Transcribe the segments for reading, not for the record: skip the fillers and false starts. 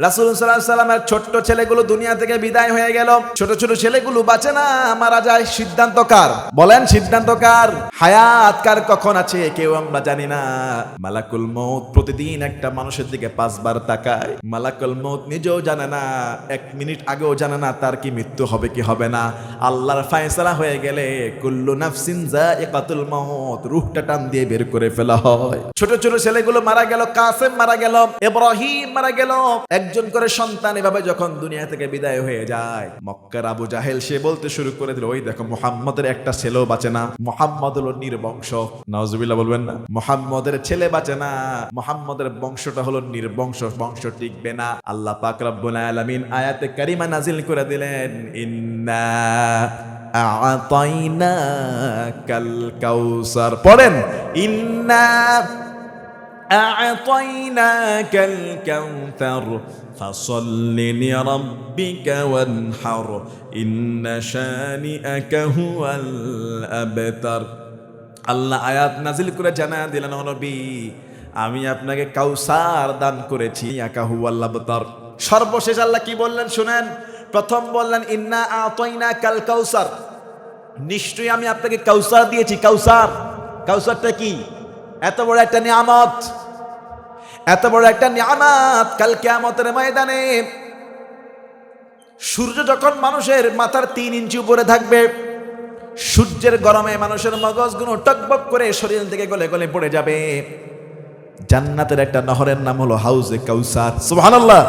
রাসূল সাল্লাল্লাহু আলাইহি সাল্লামের ছোট্ট ছেলেগুলো দুনিয়া থেকে বিদায় হয়ে গেল। ছোট ছোট ছেলেগুলো বাঁচে না, মারা যায়। সিদ্ধান্ত কার? বলেন, সিদ্ধান্ত কার? হায়াত কার কখন আছে কেউ আমরা জানি না। মালাকুল মউত প্রতিদিন একটা মানুষের দিকে 5 বার তাকায়। মালাকুল মউত নিজেও জানে না, 1 মিনিট আগেও জানে না তার কি মৃত্যু হবে কি হবে না। আল্লাহর ফয়সালা হয়ে গেলে কুল্লু নাফসিন যায়িকাতুল মউত, রূহটা টান দিয়ে বের করে ফেলা হয়। ছোট ছোট ছেলেগুলো মারা গেল, কাসেম মারা গেল, ইব্রাহিম মারা গেল। একজন করে সন্তান এভাবে যখন দুনিয়া থেকে বিদায় হয়ে যায়, মক্কার আবু জাহেল সে বলতে শুরু করে দিল, ওই দেখো মুহাম্মদের একটা ছেলেও বাঁচে না, মুহাম্মদ হলো নির্বংশ। নাউজুবিল্লাহ বলবেন না? মুহাম্মদের ছেলে বাঁচে না, মুহাম্মদের বংশটা হলো নির্বংশ, বংশ টিকবে না। আল্লাহ পাক রব্বুল আলামিন আয়াতে কারিমা নাজিল করে দিলেন, ইন্না আ'তাইনাকাল কাউসার। পড়েন, ইন্না আ'তাইনাকাল কাউসার ফাসাল্লি লিরাব্বিকা ওয়ানহার ইন্না শানিআকা হুয়াল আবতার। আল্লাহ আয়াত নাজিল করে জানা দিলেন, ও নবী, আমি আপনাকে কাউসার দান করেছি, আকা হুয়াল আবতার। সর্বশেষ আল্লাহ কি বললেন শুনেন। প্রথম বললেন, ইন্না আ'তাইনাকাল কাউসার, নিশ্চয়ই আমি আপনাকে কাউসার দিয়েছি। কাউসার, কাউসারটা কি? এত বড় একটা নিয়ামত, এত বড় একটা নিয়ামত। কাল কিয়ামতের ময়দানে সূর্য যখন মানুষের মাথার 3 ইঞ্চি উপরে থাকবে, সূর্যের গরমে মানুষের মগজগুলো টকবক করে শরীর থেকে গলে গলে পড়ে যাবে। জান্নাতের একটা নহরের নাম হলো হাউজে কাউসার। সুবহানাল্লাহ।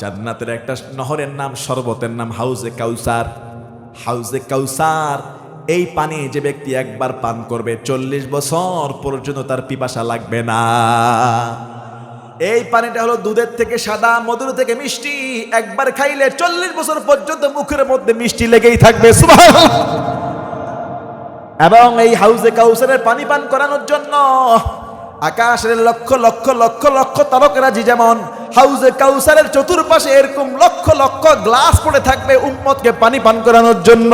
জান্নাতের একটা নহরের নাম, শরবতের নাম হাউজে কাউসার। হাউজে কাউসার, এই পানি যে ব্যক্তি একবার পান করবে 40 বছর পর্যন্ত তার পিপাসা লাগবে না। এই পানিটা হলো দুধের থেকে সাদা, মধুর থেকে মিষ্টি। একবার খাইলে 40 বছর পর্যন্ত মুখের মধ্যে মিষ্টি লেগেই থাকবে। সুবহানাল্লাহ। এবং এই হাউজে কাউসারের পানি পান করানোর জন্য আকাশের লক্ষ লক্ষ লক্ষ লক্ষ তারকারাজি যেমন হাউজে কাউসারের চতুর্পাশে এরকম লক্ষ লক্ষ গ্লাস পড়ে থাকবে উম্মতকে পানি পান করানোর জন্য।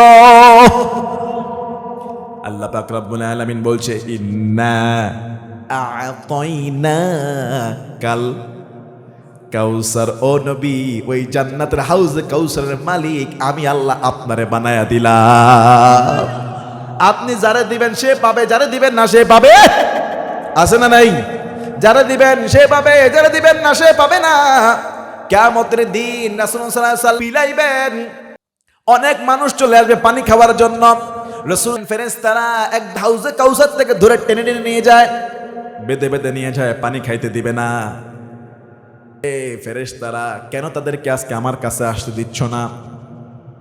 আল্লাহ পাক রব্বুল আলামিন বলছে, ইন্না আ'তাইনাকাল কাউসার। ও নবী, ওই জান্নাতের হাউজে কাউসারের মালিক আমি আল্লাহ আপনারে বানায়া দিলাম। আপনি যারে দিবেন সে পাবে, যারে দিবেন না সে পাবে। আছে না নাই? যারা দিবেন সে পাবে, যারা দিবেন না সে পাবে না। কিয়ামতের দিন রাসূলুল্লাহ সাল্লাল্লাহু আলাইহি ওয়াসাল্লাম বিলাইবেন, অনেক মানুষ চলে আসবে পানি খাওয়ার জন্য। রাসূল ফেরেশতারা এক হাউজে কাউসার থেকে ধরে টেনে টেনে নিয়ে যায়, বেঁধে বেঁধে নিয়ে যায়, পানি খাইতে দিবে না। ফেরেশতারা কেন তাদেরকে আজকে আমার কাছে আসতে দিচ্ছ না?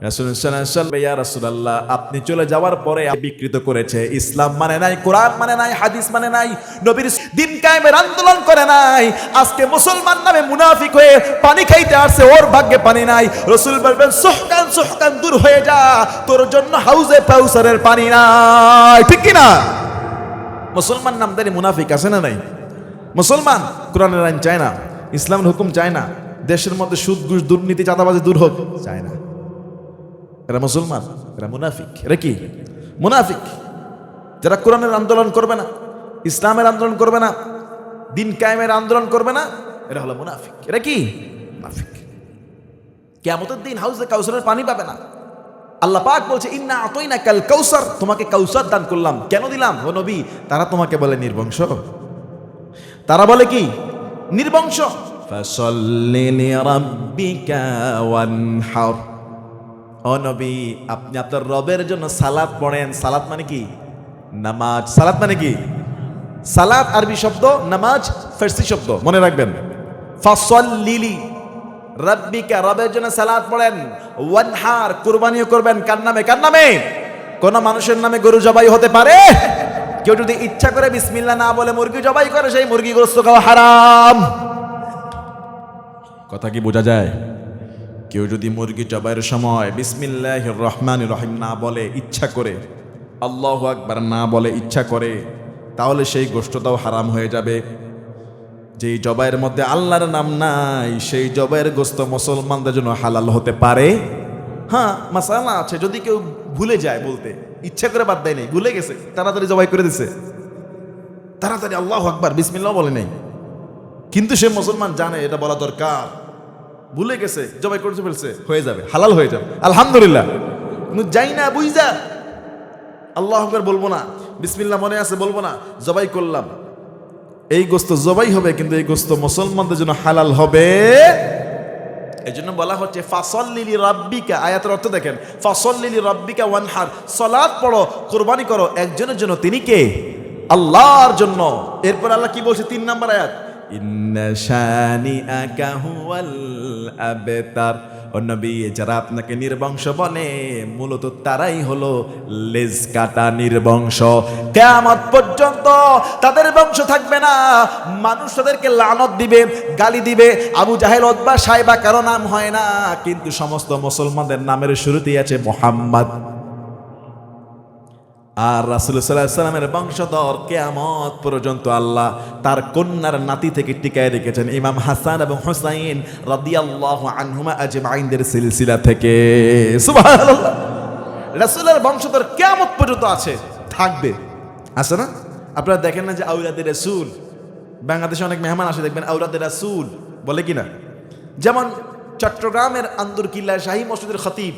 রাসূল সাল্লাল্লাহু আলাইহি ওয়াসাল্লাম, ইয়া রাসূলুল্লাহ, আপনি চলে যাওয়ার পরে বিকৃত করেছে, ইসলাম মানে নাই, কোরআন মানে নাই, হাদিস মানে নাই, নবীর দিন কায়েমের আন্দোলন করে নাই। আজকে মুসলমান নামে মুনাফিক হয়ে পানি খাইতে আসছে, ওর ভাগ্যে পানি নাই। রাসূল বলবেন, সুহকান সুহকান, দূর হয়ে যা, তোর জন্য হাউজে কাউসারের পানি নাই। ঠিক কি না? মুসলমান নামদারি মুনাফিক আছে না নাই? মুসলমান কোরআনের আইন চায় না, ইসলামের হুকুম চায় না, দেশের মধ্যে সুদ ঘুষ দুর্নীতি চাঁদাবাজি দূর হোক চায় না। এরা মুসলমান, এরা মুনাফিক। এরা কি? মুনাফিক। যারা কোরআনের আন্দোলন করবে না, ইসলামের আন্দোলন করবে না, দিন কায়েমের আন্দোলন করবে না, এরা হলো মুনাফিক। এরা কি? মুনাফিক। কিয়ামতের দিন হাউজে কাউসারের পানি পাবে না। আল্লাহ পাক বলছে, ইন্না আ'তাইনাকাল কাউসার, তোমাকে কাউসার দান করলাম। কেন দিলাম ও নবী? তারা তোমাকে বলে নির্বংশ, তারা বলে কি? নির্বংশ। ফাসাল্লি লিরাব্বিকা ওয়ানহার। ও নবী, আপনি আপনার রবের জন্য সালাত পড়েন। সালাত মানে কি? নামাজ। সালাত মানে কি? সালাত আরবি শব্দ, নামাজ ফার্সি শব্দ, মনে রাখবেন। ফাসাল্লি রাব্বিকা, রবের জন্য সালাত পড়েন। ওয়ানহার, কুরবানিও করবেন। কার নামে? কার নামে? কোন মানুষের নামে গরু জবাই হতে পারে? কেউ যদি ইচ্ছা করে বিসমিল্লাহ না বলে মুরগি জবাই করে, সেই মুরগি গোশত খাওয়া হারাম। কথা কি বোঝা যায়? কেউ যদি মুরগি জবাইয়ের সময় বিসমিল্লাহির রহমানির রহিম না বলে ইচ্ছা করে, আল্লাহু আকবার না বলে ইচ্ছা করে, তাহলে সেই গোশতটাও হারাম হয়ে যাবে। যেই জবাইয়ের মধ্যে আল্লাহর নাম নাই, সেই জবাইয়ের গোশত মুসলমানদের জন্য হালাল হতে পারে। হ্যাঁ, মাসালা আছে, যদি কেউ ভুলে যায় বলতে, ইচ্ছা করে বাদ দেয় নাই, ভুলে গেছে, তাড়াতাড়ি জবাই করে দিছে, তাড়াতাড়ি আল্লাহু আকবার বিসমিল্লাহ বলে নাই, কিন্তু সে মুসলমান জানে এটা বলা দরকার, ভুলে গেছে, জবাই করতে ফেলছে, হয়ে যাবে, হালাল হয়ে যাবে, আলহামদুলিল্লাহ। কিন্তু যাই না বুঝা আল্লাহু আকবার বলবো না, বিসমিল্লাহ মনে আছে বলবো না, জবাই করলাম, এই গোস্ত জবাই হবে, কিন্তু এই গোস্ত মুসলমানদের জন্য হালাল হবে। এই জন্য বলা হচ্ছে ফাসল্লি লিরাব্বিকা, আয়াতের অর্থ দেখেন, ফাসল্লি লিরাব্বিকা ওয়ানহার, সালাত পড়ো, কুরবানি করো একজনের জন্য, তিনি কে? আল্লাহর জন্য। এরপর আল্লাহ কি বলছে 3 নম্বর আয়াত, ইন্না শানিআকা হুয়াল আবতার, ও নবী যারা আপনাকে নির্বংশ বলে মূলত তারাই হলো লেজ কাটা নির্বংশ। কিয়ামত পর্যন্ত তাদের বংশ থাকবে না, মানুষ তাদেরকে লানত দিবে, গালি দিবে। আবু জাহেল, উতবা, সাইবা কারো নাম হয় না, কিন্তু সমস্ত মুসলমানদের নামের শুরুতেই আছে মুহাম্মদ। আর রাসূল সাল্লাল্লাহু আলাইহি ওয়াসাল্লামের বংশধর কিয়ামত পর্যন্ত আল্লাহ তার কন্যার নাতি থেকে টিকায় রেখেছেন ইমাম হাসান এবং হুসাইন রাদিয়াল্লাহু আনহুমা আজমাইনদের সিলসিলা থেকে। সুবহানাল্লাহ, রাসূলের বংশধর কিয়ামত পর্যন্ত আছে, থাকবে, আছে না? আপনারা দেখেন না যে আওলাদে রাসূল, বাংলাদেশে অনেক মেহমান আসে, দেখবেন আওলাদে রাসূল বলে কিনা। যেমন চট্টগ্রামের আন্দরকিল্লা শাহী মসজিদের খতিব,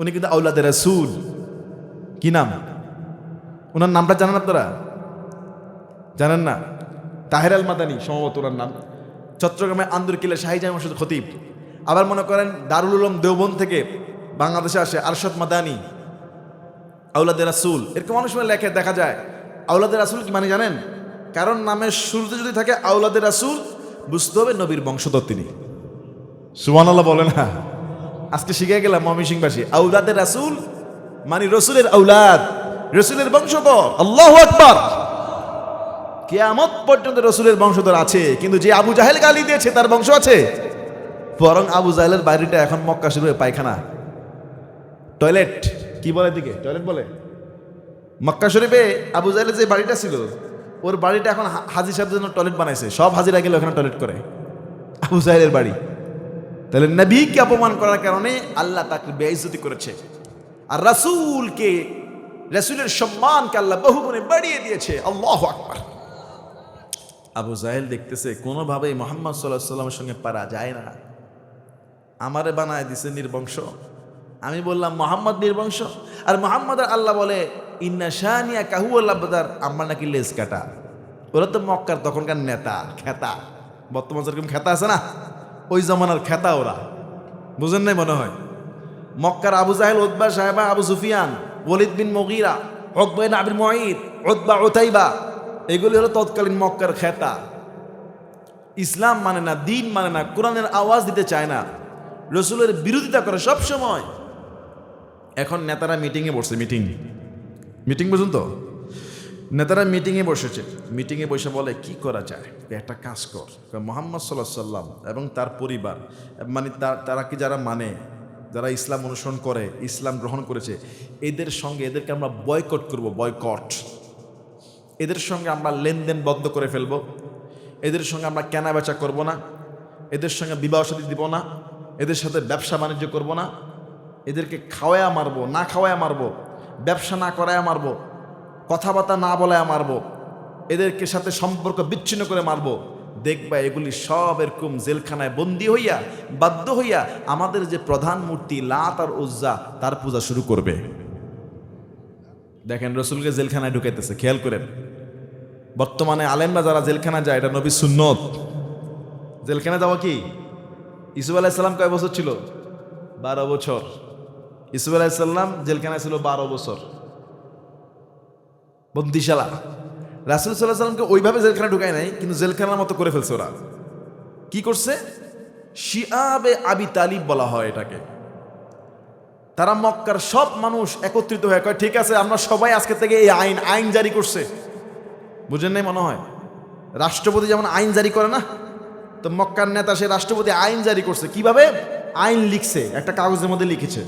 উনি কিন্তু আওলাদে রাসূল। কি নাম ওনার? নামটা জানেন আপনারা? জানেন না? তাহের আল মাদানী সম্ভবত ওনার নাম। চট্টগ্রামে আন্দরকিল্লা শাহী জামে মসজিদ খতিব। আবার মনে করেন দারুল উলুম দেওবন্দ থেকে বাংলাদেশে আসে আরশাদ মাদানী, আওলাদে রাসূল। এরকম অনেক সময় লেখে দেখা যায়। আওলাদে রাসূল কি মানে জানেন? কারণ নামের শুরুতে যদি থাকে আওলাদে রাসূল, বুঝতে হবে নবীর বংশধর তিনি। সুবহানাল্লাহ বলে না? আজকে শিখে গেলাম ময়মনসিংহবাসী, আওলাদে রাসূল মানে রসুলের আওলাদ, রসুলের বংশধর। আল্লাহু আকবার। কিয়ামত পর্যন্ত রসুলের বংশধর আছে, কিন্তু যে আবু জাহেল গালি দিয়েছে তার বংশ আছে? বরং আবু জাহেলের বাড়িটা এখন মক্কা শরীফে পায়খানা, টয়লেট, কি বলে দিকে টয়লেট বলে। মক্কা শরীফে আবু জাহেলের যে বাড়িটা ছিল, ওর বাড়িটা এখন হাজী সাহেবদের জন্য টয়লেট বানাইছে, সব হাজিরা গেলে ওখানে টয়লেট করে। আবু জাহেলের বাড়ি। তাহলে নবীকে অপমান করার কারণে আল্লাহ তাকে বেইজ্জতি করেছে, আর রাসূলকে, রাসূলের সম্মানকে আল্লাহ বহুগুণে বাড়িয়ে দিয়েছে। আল্লাহু আকবার। আবু জাহেল দেখতেছে কোনোভাবেই মুহাম্মদ সাল্লাল্লাহু আলাইহি ওয়াসাল্লামের সঙ্গে পারা যায় না, আমারে বানায় দিছে নির্বংশ। আমি বললাম মুহাম্মদ নির্বংশ, আর মুহাম্মদ আল্লাহ বলে ইন্না শানিআকা হুয়াল আবতার, আমার নাকি লেজ কাটা। ওরা তো মক্কার তখনকার নেতা, খেতা। বর্তমান যেরকম খেতা আছে না, ওই জামানার খেতা ওরা, বুঝেন নাই মনে হয়। মক্কার আবু জাহেল, উতবা, সাইবা, আবু সুফিয়ান, ওয়ালিদ বিন মুগীরা, উকবা বিন আবিল মুঈদ, উতবা, উতাইবা, এগুলি হলো তৎকালীন মক্কার খেতা। ইসলাম মানে না, দিন মানে না, কোরআনের আওয়াজ দিতে চায় না, রসুলের বিরোধিতা করে সব সময়। এখন নেতারা মিটিংয়ে বসছে, মিটিং বুঝুন তো, নেতারা মিটিংয়ে বসেছে, মিটিংয়ে বসে বলে কি করা যায়, একটা কাজ কর, মুহাম্মদ সাল্লাল্লাহু আলাইহি ওয়াসাল্লাম এবং তার পরিবার, মানে তারা কি যারা মানে, যারা ইসলাম অনুসরণ করে, ইসলাম গ্রহণ করেছে, এদের সঙ্গে এদেরকে আমরা বয়কট করব, বয়কট। এদের সঙ্গে আমরা লেনদেন বন্ধ করে ফেলব, এদের সঙ্গে আমরা কেনা বেচা করব না, এদের সঙ্গে বিবাহ শাদী দিব না, এদের সাথে ব্যবসা বাণিজ্য করব না, এদেরকে খাওয়ায়া মারবো, না খাওয়ায়া মারবো, ব্যবসা না করায়া মারবো, কথাবার্তা না বলায়া মারবো, এদেরকে সাথে সম্পর্ক বিচ্ছিন্ন করে মারবো। দেখবা এগুলি সব এরকম জেলখানায় বন্দী হইয়া, বাধ্য হইয়া আমাদের যে প্রধান মূর্তি লাত আর উজ্জা তার পূজা শুরু করবে। দেখেন রসুলকে জেলখানায় ঢুকাইতেছে, খেয়াল করেন। বর্তমানে আলেমরা যারা জেলখানা যায়, এটা নবী সুন্নত। জেলখানা যাওয়া কি? ইসুফ আলাইহিস সালাম কয় বছর ছিল? 12 বছর। ইসুফ আলাইহিস সালাম জেলখানায় ছিল 12 বছর, বন্দিশালা। রাসূল সাল্লাল্লাহু আলাইহি সাল্লামকে ওইভাবে জেলখানা ঢুকায় নাই, কিন্তু জেলখানার মতো করে ফেলছে ওরা। কি করছে? শিআবে আবি তালিব বলা হয় এটাকে। তারা মক্কার সব মানুষ একত্রিত হয়ে কয় ঠিক আছে, আমরা সবাই আজকে থেকে এই আইন জারি করছে। বুঝেন নাই মনে হয়? রাষ্ট্রপতি যেমন আইন জারি করে না, তো মক্কার নেতা সে রাষ্ট্রপতি আইন জারি করছে। কিভাবে? আইন লিখছে, একটা কাগজের মধ্যে লিখেছে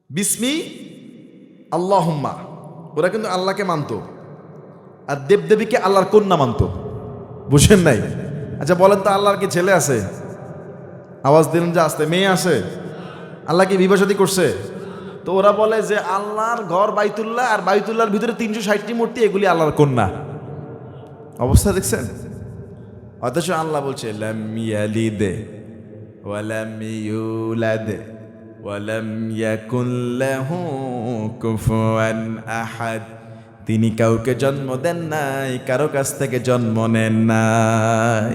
বিসমি আল্লাহুম্মা। ওরা কিন্তু আল্লাহকে মানতো, আর দেবদেবীকে আল্লাহর কন্যা মানতো। বুঝেন নাই? আচ্ছা বলেন তো, আল্লাহর কি ছেলে আছে? আওয়াজ দিলেন যে আসতে, মেয়ে আছে? আল্লাহ কি বিবাহ শাদী করছে? তো ওরা বলে যে আল্লাহর ঘর বাইতুল্লাহ, আর বাইতুল্লাহর ভিতরে 360টি মূর্তি, এগুলি আল্লাহর কন্যা। অবস্থা দেখছেন? অথচ আল্লাহ বলছে লাম ইয়ালিদ ওয়ালাম ইউলাদ ওয়ালাম ইয়াকুল লাহু কুফুয়ান আহাদ। তিনি কাউকে জন্ম দেন নাই, কারো কাছ থেকে জন্ম নেন নাই।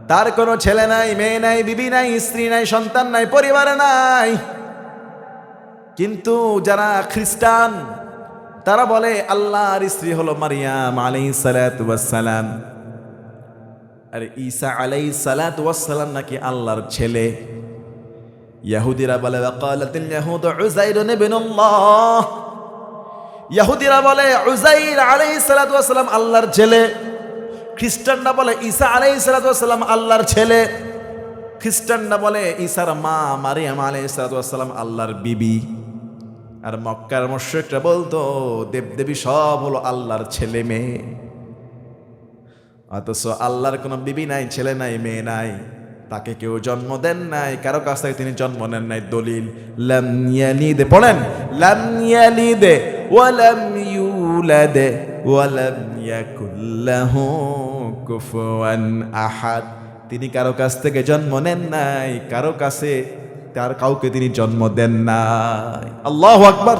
তার কোনো ছেলে নাই, মেয়ে নাই, বিবি নাই, স্ত্রী নাই, সন্তান নাই, পরিবার নাই। কিন্তু যারা খ্রিস্টান তারা বলে আল্লাহর স্ত্রী হলো মারিয়াম আলাইহিস সালাতু ওয়াস সালাম, আর ঈসা আলাইহিস সালাতু ওয়াস সালাম নাকি আল্লাহর ছেলে। ইহুদিরা বলে ওয়াকালাতিল ইয়াহুদ উযাইর ইবনুল্লাহ, ইহুদিরা বলে উযাইর আলাইহিস সালাতু ওয়াস সালাম আল্লাহর ছেলে। খ্রিস্টানরা বলে ঈসা আলাইহিস সালাতু ওয়াস সালাম আল্লাহর ছেলে। খ্রিস্টানরা বলে ঈসার মা মারিয়াম আলাইহিস সালাতু ওয়াস সালাম আল্লাহর বিবি। আর মক্কার মুশরিকরা বলতো দেবদেবী সব হলো আল্লাহর ছেলে মেয়ে। অথচ আল্লাহর কোনো বিবি নাই, ছেলে নাই, মেয়ে নাই, তাকে কেউ জন্ম দেন নাই, কারো কাছ থেকে তিনি জন্ম নেন নাই। দলিল লাম ইয়ালিদ, পড়েন লাম ইয়ালিদ ওয়ালাম ইউলাদ ওয়ালাম ইয়াকুল লাহু কুফুয়ান আহাদ। তিনি কারো কাছ থেকে জন্ম নেন নাই, কারো কাছে কাউকে তিনি জন্ম দেন নাই। আল্লাহু আকবার।